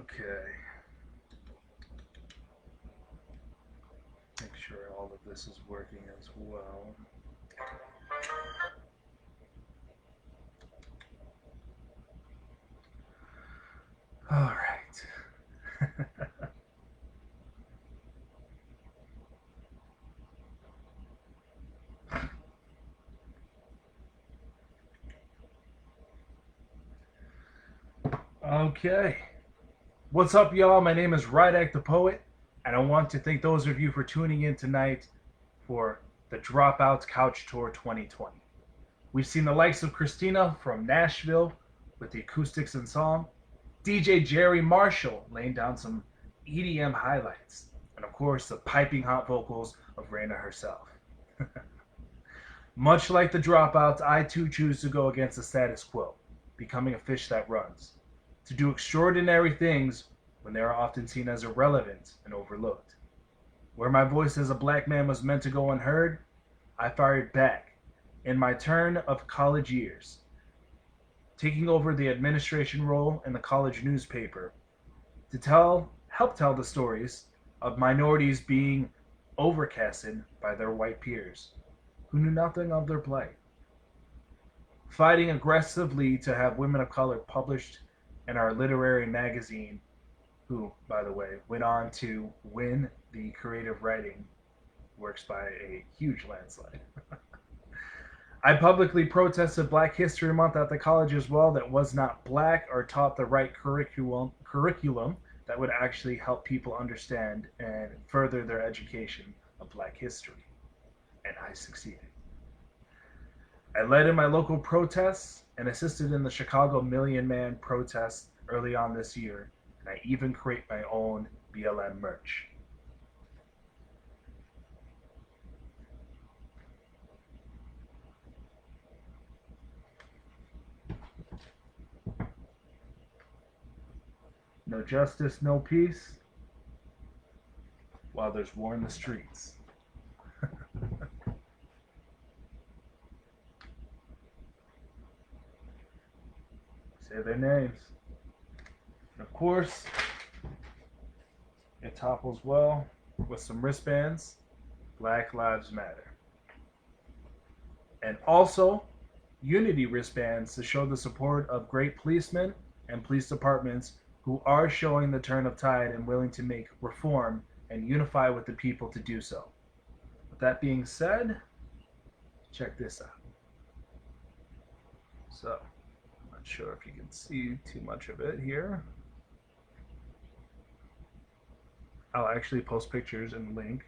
Okay. Make sure all of this is working as well. All right. Okay. What's up, y'all? My name is Ridaq the Poet, and I want to thank those of you for tuning in tonight for the Dropouts Couch Tour 2020. We've seen the likes of Christina from Nashville with the acoustics and song, DJ Jerry Marshall laying down some EDM highlights, and of course the piping hot vocals of Raina herself. Much like the Dropouts, I too choose to go against the status quo, becoming a fish that runs, to do extraordinary things when they are often seen as irrelevant and overlooked. Where my voice as a black man was meant to go unheard, I fired back in my turn of college years, taking over the administration role in the college newspaper to help tell the stories of minorities being overcasted by their white peers who knew nothing of their plight. Fighting aggressively to have women of color published in our literary magazine, who, by the way, went on to win the creative writing works by a huge landslide. I publicly protested Black History Month at the college as well that was not black or taught the right curriculum that would actually help people understand and further their education of black history. And I succeeded. I led in my local protests and assisted in the Chicago Million Man protest early on this year, and I even create my own BLM merch. No justice, no peace, while there's war in the streets. Say their names. And of course, it topples well with some wristbands. Black Lives Matter. And also, Unity wristbands to show the support of great policemen and police departments who are showing the turn of tide and willing to make reform and unify with the people to do so. With that being said, check this out. So, I'm not sure if you can see too much of it here. I'll actually post pictures and link.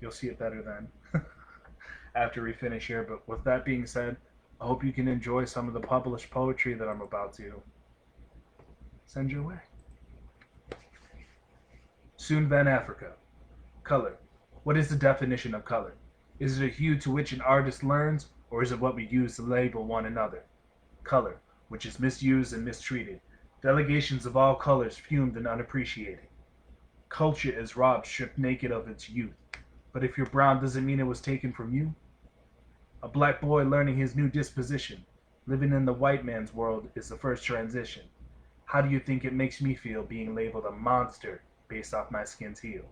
You'll see it better then after we finish here. But with that being said, I hope you can enjoy some of the published poetry that I'm about to send your way. Soon Van Africa. Color. What is the definition of color? Is it a hue to which an artist learns, or is it what we use to label one another? Color, which is misused and mistreated. Delegations of all colors fumed and unappreciated. Culture is robbed, stripped naked of its youth. But if you're brown, doesn't mean it was taken from you. A black boy learning his new disposition, living in the white man's world, is the first transition. How do you think it makes me feel being labeled a monster based off my skin's hue?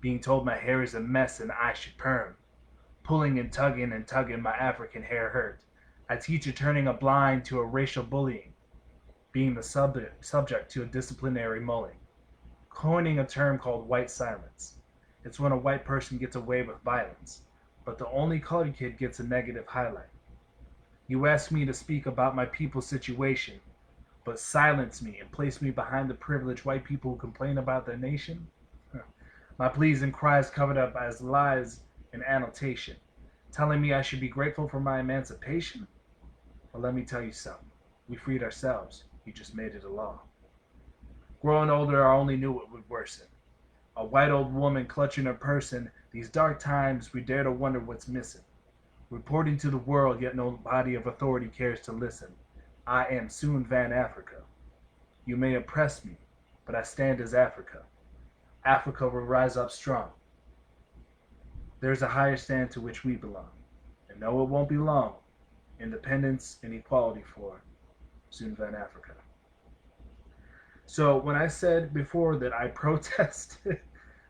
Being told my hair is a mess and I should perm. Pulling and tugging, my African hair hurt. A teacher turning a blind to a racial bullying. Being the subject to a disciplinary mulling. Coining a term called white silence. It's when a white person gets away with violence, but the only colored kid gets a negative highlight. You ask me to speak about my people's situation, but silence me and place me behind the privileged white people who complain about their nation? My pleas and cries covered up as lies and annotation, telling me I should be grateful for my emancipation? Well, let me tell you something. We freed ourselves. You just made it a law. Growing older, I only knew it would worsen. A white old woman clutching her person. These dark times, we dare to wonder what's missing. Reporting to the world, yet no body of authority cares to listen. I am soon Van Africa. You may oppress me, but I stand as Africa. Africa will rise up strong. There's a higher stand to which we belong. And no, it won't be long. Independence and equality for soon Van Africa. So when I said before that I protested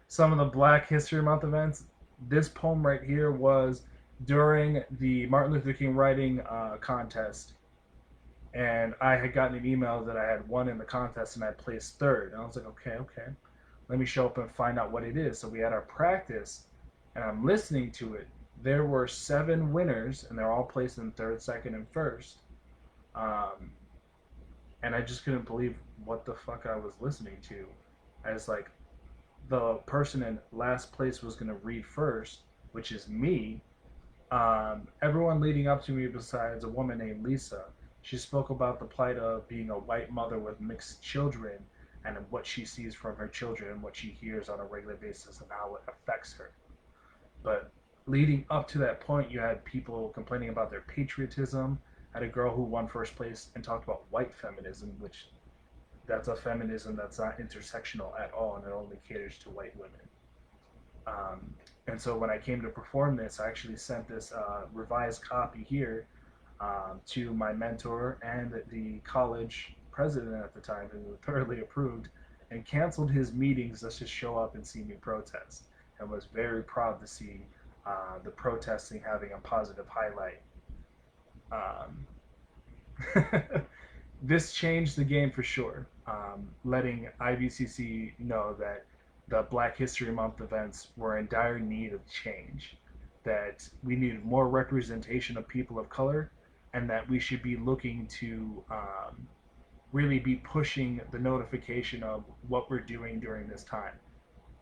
some of the Black History Month events, this poem right here was during the Martin Luther King writing contest, and I had gotten an email that I had won in the contest and I placed third. And I was like, okay, okay, let me show up and find out what it is. So we had our practice, and I'm listening to it. There were 7 winners, and they're all placed in third, second, and first. Um, and I just couldn't believe what the fuck I was listening to. As like the person in last place was gonna read first, which is me. Everyone leading up to me, besides a woman named Lisa, she spoke about the plight of being a white mother with mixed children and what she sees from her children and what she hears on a regular basis and how it affects her. But leading up to that point, you had people complaining about their patriotism. I had a girl who won first place and talked about white feminism, which that's a feminism that's not intersectional at all and it only caters to white women. Um, and so when I came to perform this, I actually sent this revised copy here to my mentor and the college president at the time, who thoroughly approved and canceled his meetings just to show up and see me protest, and was very proud to see the protesting having a positive highlight. Um, this changed the game for sure, letting IVCC know that the Black History Month events were in dire need of change, that we needed more representation of people of color, and that we should be looking to really be pushing the notification of what we're doing during this time.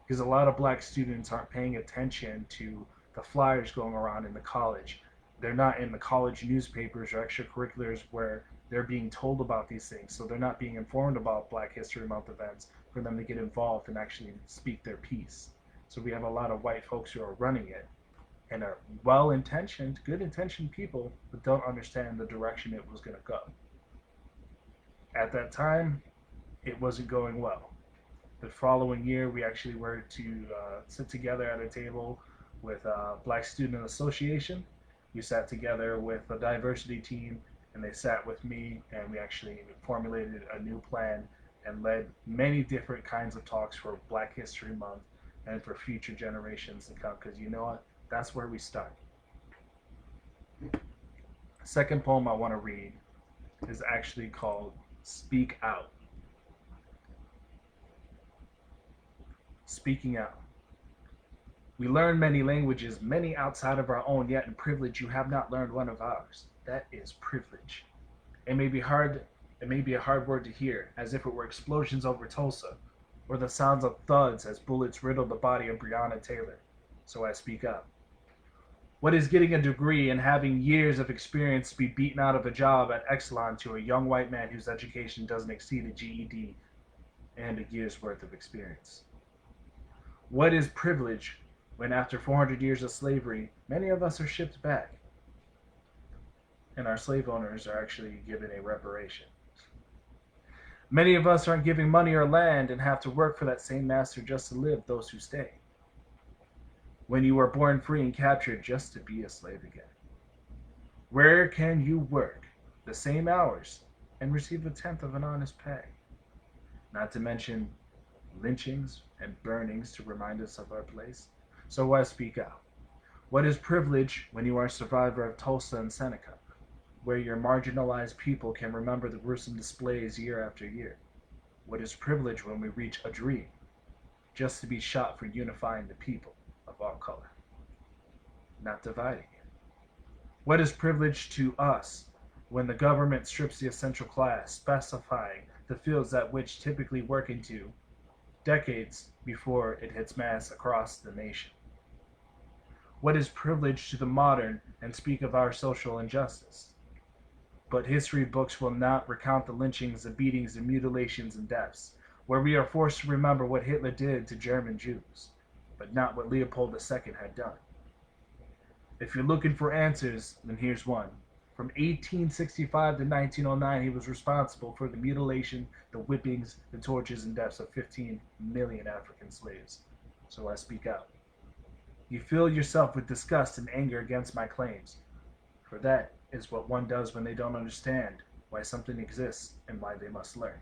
Because a lot of black students aren't paying attention to the flyers going around in the college. They're not in the college newspapers or extracurriculars where they're being told about these things. So they're not being informed about Black History Month events for them to get involved and actually speak their piece. So we have a lot of white folks who are running it and are well intentioned, good intentioned people, but don't understand the direction it was going to go. At that time, it wasn't going well. The following year, we actually were to sit together at a table with Black Student Association. We sat together with a diversity team, and they sat with me, and we actually formulated a new plan and led many different kinds of talks for Black History Month and for future generations to come. Because you know what? That's where we start. Second poem I want to read is actually called Speak Out. Speaking out. We learn many languages, many outside of our own, yet in privilege you have not learned one of ours. That is privilege. It may be hard it may be a hard word to hear, as if it were explosions over Tulsa, or the sounds of thuds as bullets riddle the body of Breonna Taylor. So I speak up. What is getting a degree and having years of experience to be beaten out of a job at Exelon to a young white man whose education doesn't exceed a GED and a year's worth of experience? What is privilege when after 400 years of slavery, many of us are shipped back and our slave owners are actually given a reparation? Many of us aren't giving money or land and have to work for that same master just to live, those who stay. When you are born free and captured just to be a slave again. Where can you work the same hours and receive a tenth of an honest pay? Not to mention lynchings and burnings to remind us of our place. So why speak out? What is privilege when you are a survivor of Tulsa and Seneca, where your marginalized people can remember the gruesome displays year after year? What is privilege when we reach a dream just to be shot for unifying the people of all color, not dividing it? What is privilege to us when the government strips the essential class, specifying the fields that which typically work into decades before it hits mass across the nation? What is privilege to the modern and speak of our social injustice? But history books will not recount the lynchings, the beatings, the mutilations, and deaths, where we are forced to remember what Hitler did to German Jews, but not what Leopold II had done. If you're looking for answers, then here's one. From 1865 to 1909, he was responsible for the mutilation, the whippings, the tortures, and deaths of 15 million African slaves. So I speak out. You fill yourself with disgust and anger against my claims, for that is what one does when they don't understand why something exists and why they must learn.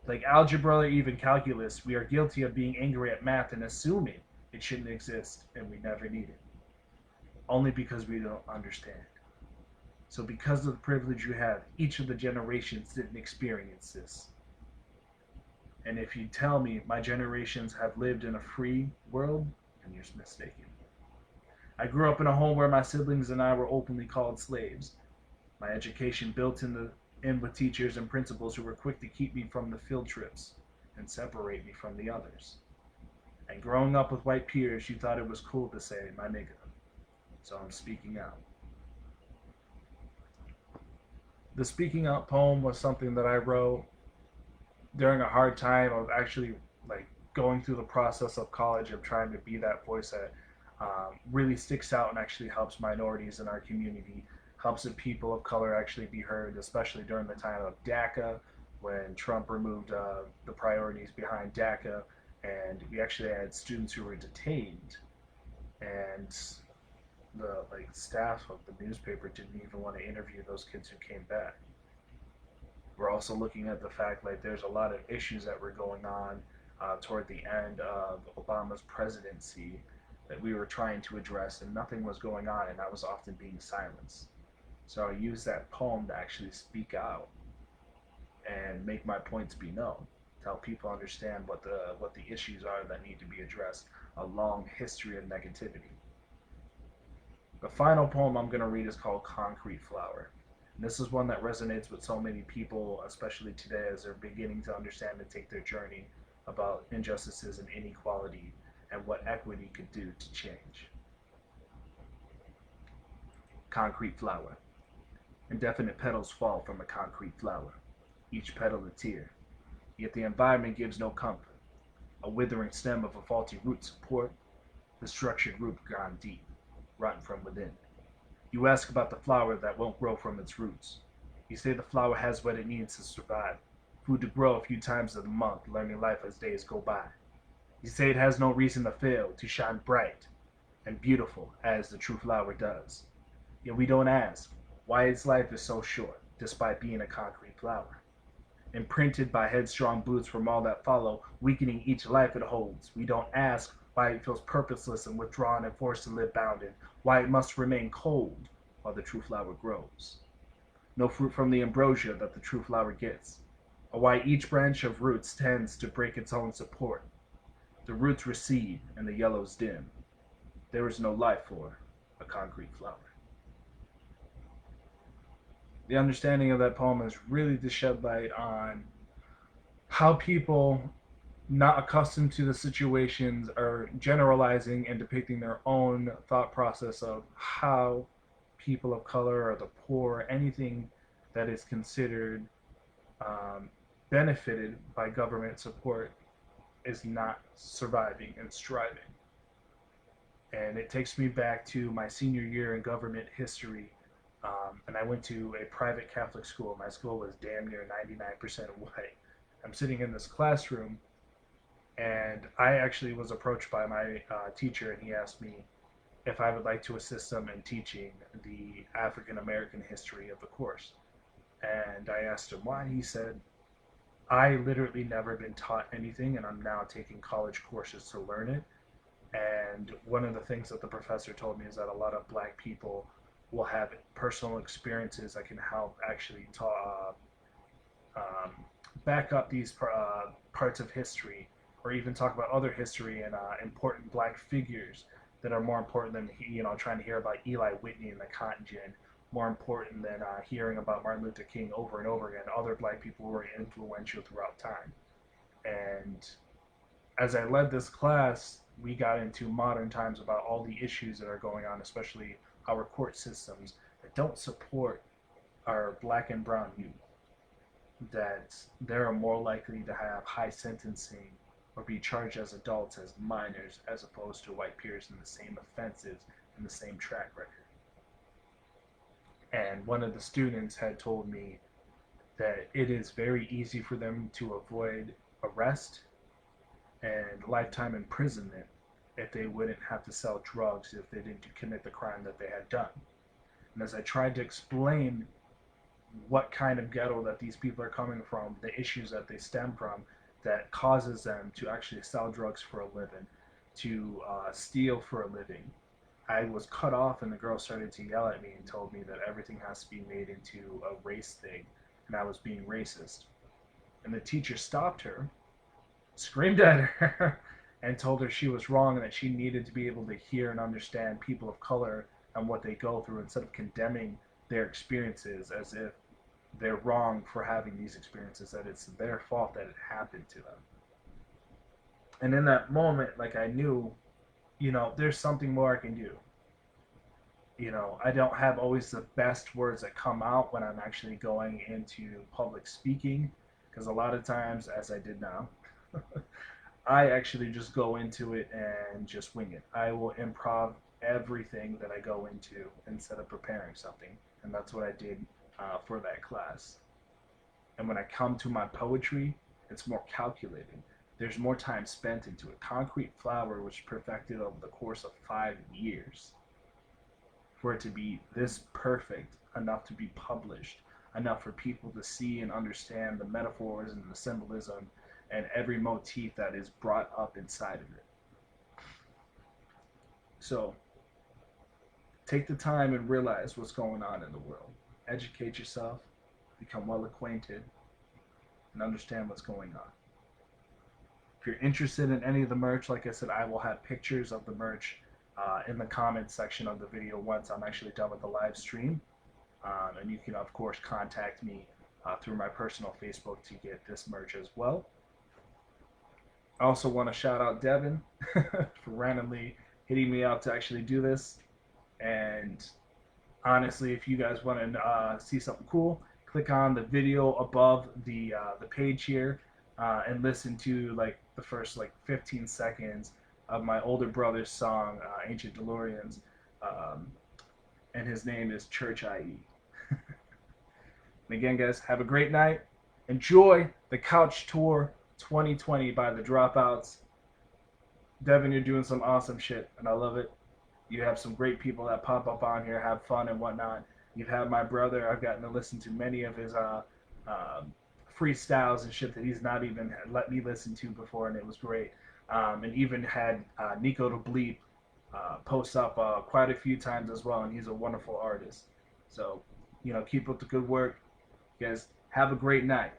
Like algebra or even calculus, we are guilty of being angry at math and assuming it shouldn't exist and we never need it, only because we don't understand. So, because of the privilege you have, each of the generations didn't experience this. And if you tell me my generations have lived in a free world, then you're mistaken. I grew up in a home where my siblings and I were openly called slaves. My education built in with teachers and principals who were quick to keep me from the field trips and separate me from the others. And growing up with white peers, you thought it was cool to say, my nigga. So I'm speaking out. The speaking out poem was something that I wrote during a hard time of actually like going through the process of college of trying to be that voice that really sticks out and actually helps minorities in our community, helps the people of color actually be heard, especially during the time of DACA when Trump removed the priorities behind DACA, and we actually had students who were detained, and the like staff of the newspaper didn't even want to interview those kids who came back. We're also looking at the fact like there's a lot of issues that were going on toward the end of Obama's presidency that we were trying to address, and nothing was going on, and that was often being silenced. So I used that poem to actually speak out and make my points be known, to help people understand what the issues are that need to be addressed. A long history of negativity. The final poem I'm going to read is called Concrete Flower. And this is one that resonates with so many people, especially today as they're beginning to understand and take their journey about injustices and inequality and what equity could do to change. Concrete flower. Indefinite petals fall from a concrete flower, each petal a tear. Yet the environment gives no comfort. A withering stem of a faulty root support, the structured root gone deep, rotten from within. You ask about the flower that won't grow from its roots. You say the flower has what it needs to survive, food to grow a few times a month, learning life as days go by. You say it has no reason to fail, to shine bright and beautiful as the true flower does. Yet we don't ask why its life is so short, despite being a concrete flower. Imprinted by headstrong boots from all that follow, weakening each life it holds. We don't ask why it feels purposeless and withdrawn and forced to live bounded, why it must remain cold while the true flower grows. No fruit from the ambrosia that the true flower gets, or why each branch of roots tends to break its own support. The roots recede and the yellows dim. There is no life for a concrete flower. The understanding of that poem is really to shed light on how people not accustomed to the situations are generalizing and depicting their own thought process of how people of color or the poor, anything that is considered benefited by government support, is not surviving and striving. And it takes me back to my senior year in government history. And I went to a private Catholic school. My school was damn near 99% white. I'm sitting in this classroom, and I actually was approached by my teacher, and he asked me if I would like to assist them in teaching the African American history of the course. And I asked him why. He said, I literally never been taught anything, and I'm now taking college courses to learn it. And one of the things that the professor told me is that a lot of black people will have personal experiences that can help actually back up these parts of history, or even talk about other history and important black figures that are more important than trying to hear about Eli Whitney and the cotton gin, more important than hearing about Martin Luther King over and over again. Other black people were influential throughout time. And as I led this class, we got into modern times about all the issues that are going on, especially our court systems that don't support our black and brown youth, that they're more likely to have high sentencing or be charged as adults as minors as opposed to white peers in the same offenses and the same track record. And one of the students had told me that it is very easy for them to avoid arrest and lifetime imprisonment if they wouldn't have to sell drugs if they didn't commit the crime that they had done. And as I tried to explain what kind of ghetto that these people are coming from, the issues that they stem from, that causes them to actually sell drugs for a living, to steal for a living. I was cut off, and the girl started to yell at me and told me that everything has to be made into a race thing, and I was being racist. And the teacher stopped her, screamed at her, and told her she was wrong and that she needed to be able to hear and understand people of color and what they go through instead of condemning their experiences as if they're wrong for having these experiences, that it's their fault that it happened to them. And in that moment, like, I knew, there's something more I can do. I don't have always the best words that come out when I'm actually going into public speaking, because a lot of times, as I did now, I actually just go into it and just wing it. I will improv everything that I go into instead of preparing something, and that's what I did for that class. And when I come to my poetry, it's more calculated. There's more time spent into it. Concrete Flower was perfected over the course of 5 years for it to be this perfect enough to be published, enough for people to see and understand the metaphors and the symbolism and every motif that is brought up inside of it. So take the time and realize what's going on in the world. Educate yourself, become well acquainted, and understand what's going on. If you're interested in any of the merch, like I said, I will have pictures of the merch in the comments section of the video once I'm actually done with the live stream. And you can, of course, contact me through my personal Facebook to get this merch as well. I also want to shout out Devin for randomly hitting me up to actually do this. And honestly, if you guys want to see something cool, click on the video above the page here and listen to like the first 15 seconds of my older brother's song, Ancient DeLoreans, and his name is Church IE. And again, guys, have a great night. Enjoy the Couch Tour 2020 by the Dropouts. Devin, you're doing some awesome shit, and I love it. You have some great people that pop up on here, have fun and whatnot. You've had my brother. I've gotten to listen to many of his freestyles and shit that he's not even let me listen to before, and it was great. And even had Nico the Bleep post up quite a few times as well, and he's a wonderful artist. So, keep up the good work. You guys have a great night.